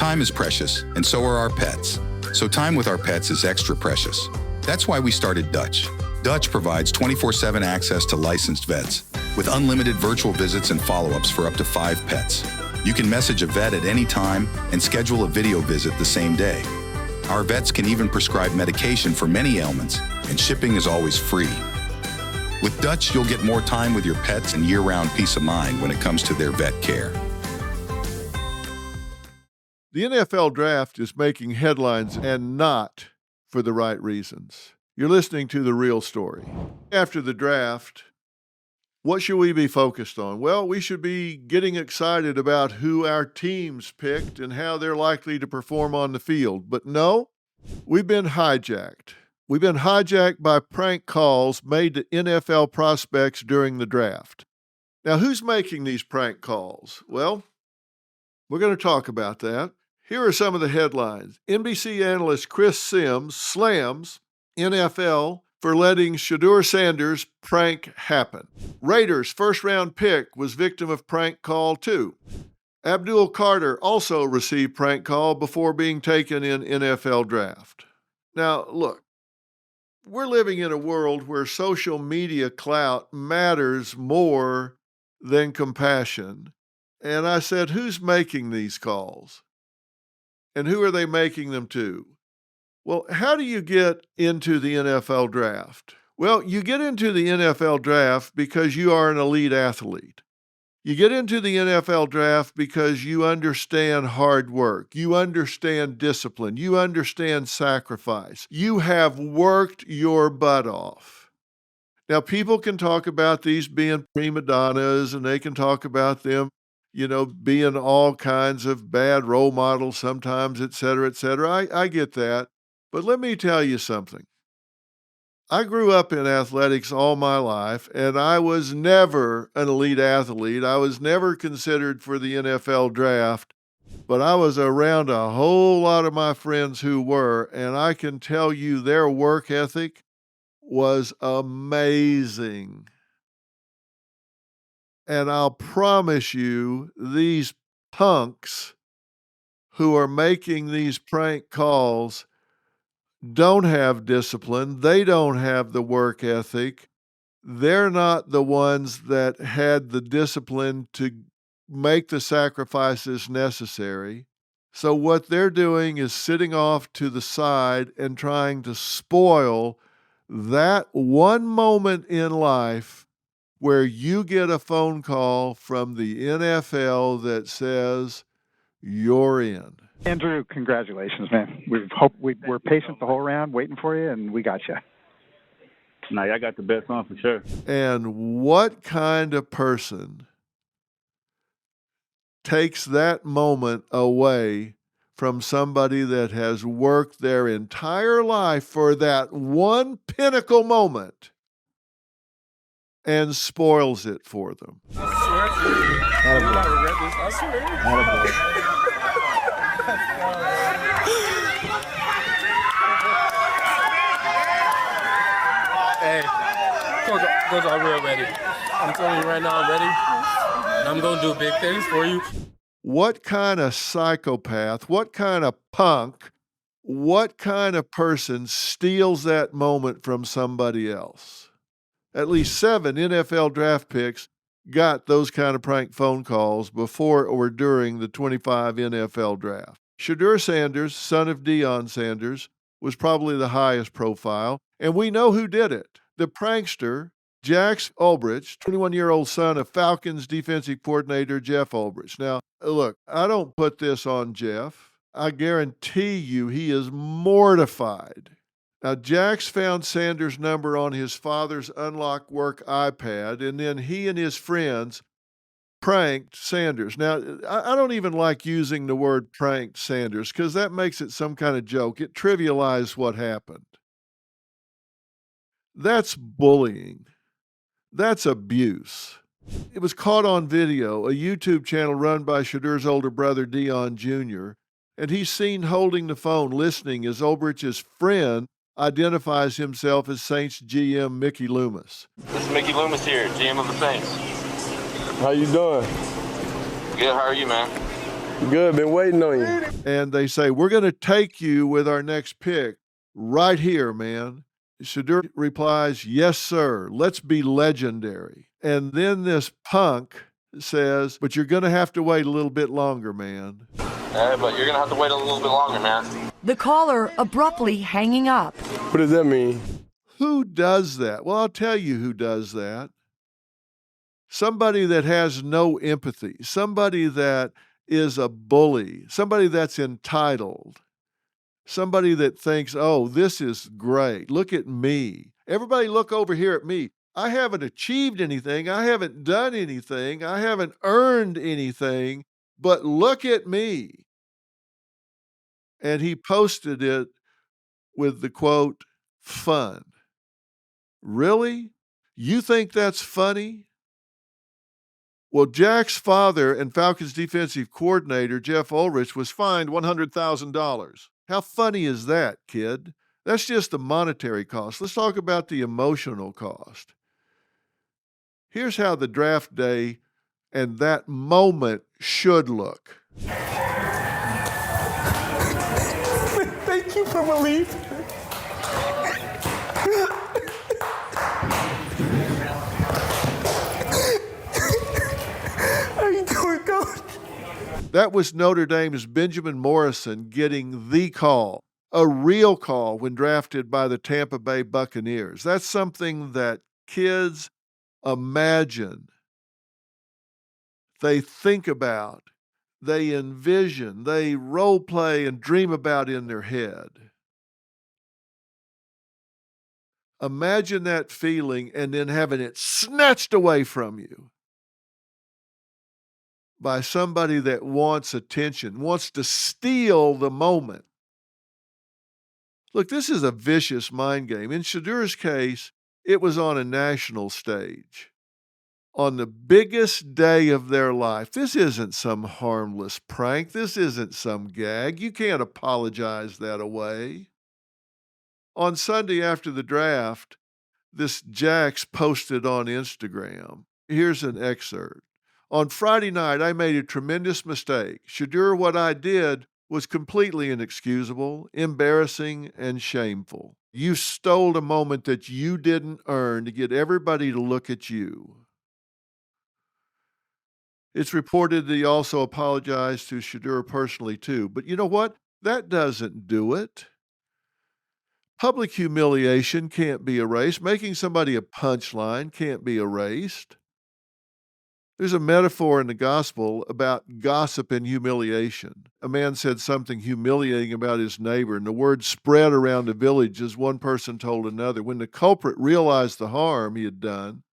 Time is precious, and so are our pets. So time with our pets is extra precious. That's why we started Dutch. Dutch provides 24/7 access to licensed vets, with unlimited virtual visits and follow-ups for up to 5 pets. You can message a vet at any time and schedule a video visit the same day. Our vets can even prescribe medication for many ailments, and shipping is always free. With Dutch, you'll get more time with your pets and year-round peace of mind when it comes to their vet care. The NFL draft is making headlines, and not for the right reasons. You're listening to The Real Story. After the draft, what should we be focused on? Well, we should be getting excited about who our teams picked and how they're likely to perform on the field. But no, we've been hijacked. We've been hijacked by prank calls made to NFL prospects during the draft. Now, who's making these prank calls? Well, we're going to talk about that. Here are some of the headlines. NBC analyst Chris Sims slams NFL for letting Shedeur Sanders prank happen. Raiders' first-round pick was victim of prank call too. Abdul Carter also received prank call before being taken in NFL draft. Now, look, we're living in a world where social media clout matters more than compassion. And I said, who's making these calls? And who are they making them to? Well, how do you get into the NFL draft? Well, you get into the NFL draft because you are an elite athlete. You get into the NFL draft because you understand hard work. You understand discipline. You understand sacrifice. You have worked your butt off. Now, people can talk about these being prima donnas, and they can talk about them, being all kinds of bad role models sometimes, et cetera, et cetera. I get that. But let me tell you something. I grew up in athletics all my life, and I was never an elite athlete. I was never considered for the NFL draft, but I was around a whole lot of my friends who were, and I can tell you their work ethic was amazing. And I'll promise you, these punks who are making these prank calls don't have discipline. They don't have the work ethic. They're not the ones that had the discipline to make the sacrifices necessary. So what they're doing is sitting off to the side and trying to spoil that one moment in life where you get a phone call from the NFL that says you're in. Andrew, congratulations, man. We're patient the whole round, waiting for you, and we got you. No, y'all got the best one for sure. And what kind of person takes that moment away from somebody that has worked their entire life for that one pinnacle moment and spoils it for them? I swear to you. I will not regret this. I swear. Hey, Coach, I'm real ready. I'm telling you right now, I'm ready. And I'm going to do big things for you. What kind of psychopath, what kind of punk, what kind of person steals that moment from somebody else? At least 7 NFL draft picks got those kind of prank phone calls before or during the 25 NFL draft. Shedeur Sanders, son of Deion Sanders, was probably the highest profile, and we know who did it. The prankster, Jax Ulbrich, 21-year-old son of Falcons defensive coordinator Jeff Ulbrich. Now, look, I don't put this on Jeff. I guarantee you he is mortified. Now, Jax found Sanders' number on his father's unlocked work iPad, and then he and his friends pranked Sanders. Now, I don't even like using the word pranked Sanders because that makes it some kind of joke. It trivializes what happened. That's bullying. That's abuse. It was caught on video, a YouTube channel run by Shedeur's older brother, Deion Jr., and he's seen holding the phone, listening as Ulbrich's friend identifies himself as Saints GM Mickey Loomis. This is Mickey Loomis here, GM of the Saints. How you doing? Good, how are you, man? Good, been waiting on you. And they say, we're going to take you with our next pick right here, man. Shedeur replies, yes, sir. Let's be legendary. And then this punk says, but you're going to have to wait a little bit longer, man. But you're going to have to wait a little bit longer, man. The caller abruptly hanging up. What does that mean? Who does that? Well, I'll tell you who does that. Somebody that has no empathy, somebody that is a bully, somebody that's entitled, somebody that thinks, oh, this is great. Look at me. Everybody look over here at me. I haven't achieved anything. I haven't done anything. I haven't earned anything, but look at me. And he posted it with the quote, fun. Really? You think that's funny? Well, Jack's father and Falcons defensive coordinator, Jeff Ulbrich, was fined $100,000. How funny is that, kid? That's just the monetary cost. Let's talk about the emotional cost. Here's how the draft day and that moment should look. Thank you for believing. How you doing, Coach? That was Notre Dame's Benjamin Morrison getting the call, a real call when drafted by the Tampa Bay Buccaneers. That's something that kids imagine, they think about, they envision, they role play and dream about in their head. Imagine that feeling and then having it snatched away from you by somebody that wants attention, wants to steal the moment. Look, this is a vicious mind game. In Shedeur's case, it was on a national stage, on the biggest day of their life. This isn't some harmless prank. This isn't some gag. You can't apologize that away. On Sunday after the draft, this Jax posted on Instagram. Here's an excerpt. On Friday night, I made a tremendous mistake. Shedeur, what I did was completely inexcusable, embarrassing, and shameful. You stole a moment that you didn't earn to get everybody to look at you. It's reported that he also apologized to Shedeur personally, too. But you know what? That doesn't do it. Public humiliation can't be erased. Making somebody a punchline can't be erased. There's a metaphor in the gospel about gossip and humiliation. A man said something humiliating about his neighbor, and the word spread around the village as one person told another. When the culprit realized the harm he had done,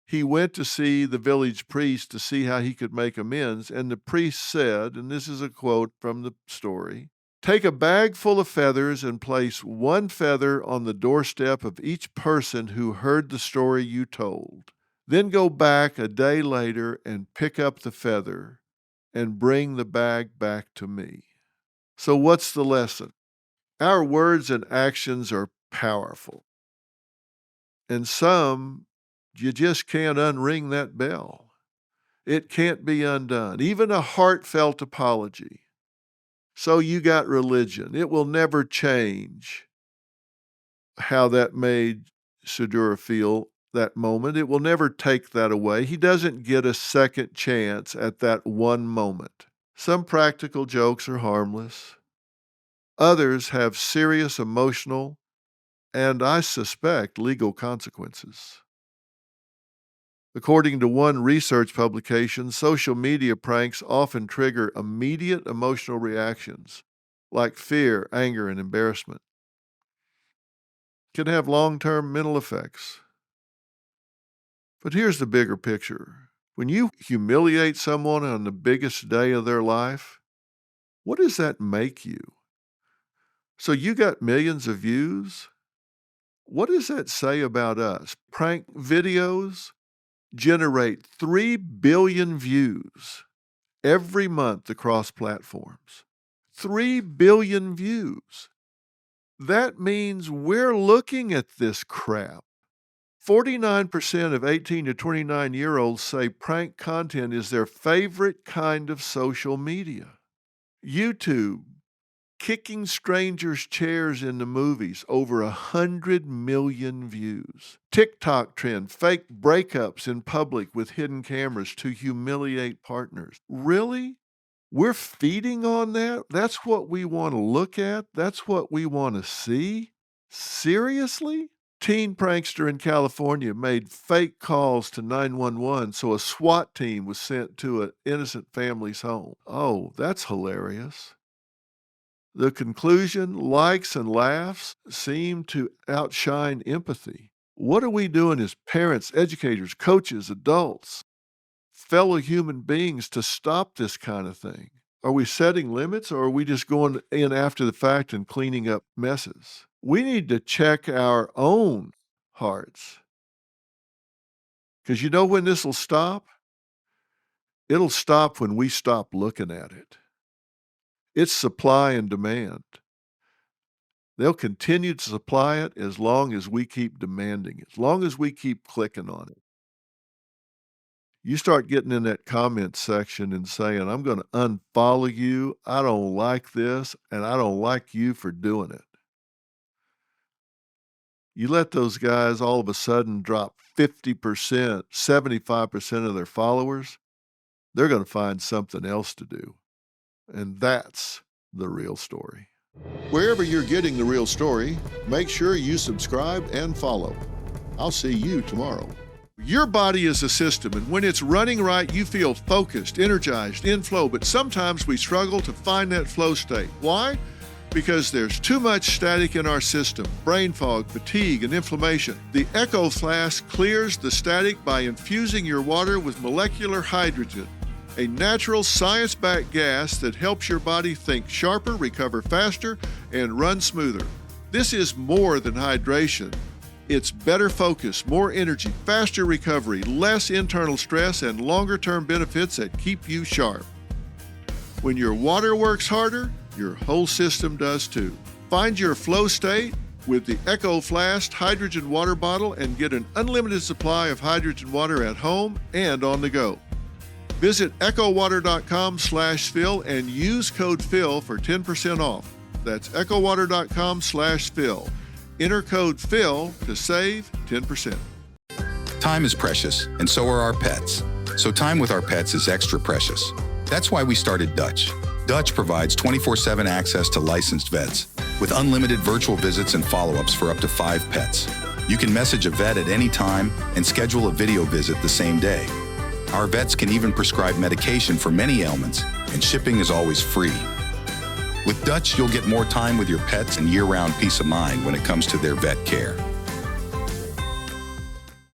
he went to see the village priest to see how he could make amends, and the priest said, and this is a quote from the story, "Take a bag full of feathers and place one feather on the doorstep of each person who heard the story you told. Then go back a day later and pick up the feather and bring the bag back to me." So what's the lesson? Our words and actions are powerful. And some, you just can't unring that bell. It can't be undone, even a heartfelt apology. So you got religion. It will never change how that made Shedeur feel that moment. It will never take that away. He doesn't get a second chance at that one moment. Some practical jokes are harmless. Others have serious emotional and, I suspect, legal consequences. According to one research publication, social media pranks often trigger immediate emotional reactions like fear, anger, and embarrassment. Can have long-term mental effects. But here's the bigger picture. When you humiliate someone on the biggest day of their life, what does that make you? So you got millions of views? What does that say about us? Prank videos generate 3 billion views every month across platforms. 3 billion views. That means we're looking at this crap. 49% of 18 to 29-year-olds say prank content is their favorite kind of social media. YouTube, kicking strangers' chairs in the movies, over 100 million views. TikTok trend, fake breakups in public with hidden cameras to humiliate partners. Really? We're feeding on that? That's what we want to look at? That's what we want to see? Seriously? Teen prankster in California made fake calls to 911 so a SWAT team was sent to an innocent family's home. Oh, that's hilarious. The conclusion, likes and laughs seem to outshine empathy. What are we doing as parents, educators, coaches, adults, fellow human beings to stop this kind of thing? Are we setting limits, or are we just going in after the fact and cleaning up messes? We need to check our own hearts. Because you know when this will stop? It'll stop when we stop looking at it. It's supply and demand. They'll continue to supply it as long as we keep demanding it, as long as we keep clicking on it. You start getting in that comment section and saying, I'm going to unfollow you, I don't like this, and I don't like you for doing it. You let those guys all of a sudden drop 50%, 75% of their followers, they're going to find something else to do. And that's the real story. Wherever you're getting the real story, make sure you subscribe and follow. I'll see you tomorrow. Your body is a system, and when it's running right, you feel focused, energized, in flow, but sometimes we struggle to find that flow state. Why? Because there's too much static in our system, brain fog, fatigue, and inflammation. The Echo Flask clears the static by infusing your water with molecular hydrogen, a natural science-backed gas that helps your body think sharper, recover faster, and run smoother. This is more than hydration. It's better focus, more energy, faster recovery, less internal stress, and longer-term benefits that keep you sharp. When your water works harder, your whole system does too. Find your flow state with the Echo Flask hydrogen water bottle and get an unlimited supply of hydrogen water at home and on the go. Visit echowater.com/Phil and use code Phil for 10% off. That's echowater.com/Phil. Enter code Phil to save 10%. Time is precious, and so are our pets. So time with our pets is extra precious. That's why we started Dutch. Dutch provides 24/7 access to licensed vets with unlimited virtual visits and follow-ups for up to 5 pets. You can message a vet at any time and schedule a video visit the same day. Our vets can even prescribe medication for many ailments, and shipping is always free. With Dutch, you'll get more time with your pets and year-round peace of mind when it comes to their vet care.